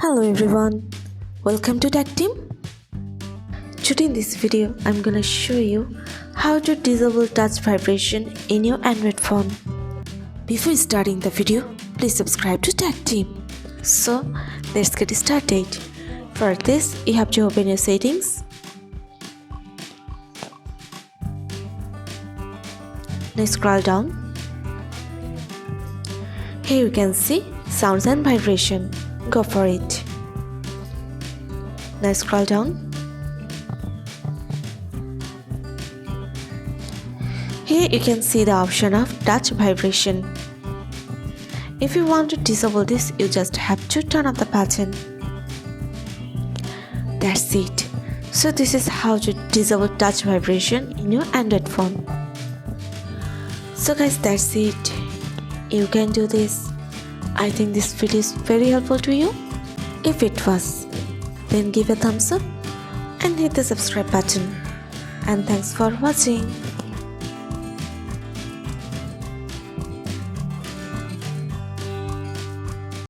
Hello everyone, welcome to Tactim. Today in this video, I'm gonna show you how to disable touch vibration in your Android phone. Before starting the video, please subscribe to Tactim. So, let's get started. For this, you have to open your settings. Now scroll down. Here you can see sounds and vibration. Go for it. Now scroll down. Here you can see the option of touch vibration. If you want to disable this, you just have to turn off the button. That's it. So this is how to disable touch vibration in your Android phone. So guys, that's it. You can do this. I think this video is very helpful to you. If it was, then give a thumbs up and hit the subscribe button. And thanks for watching.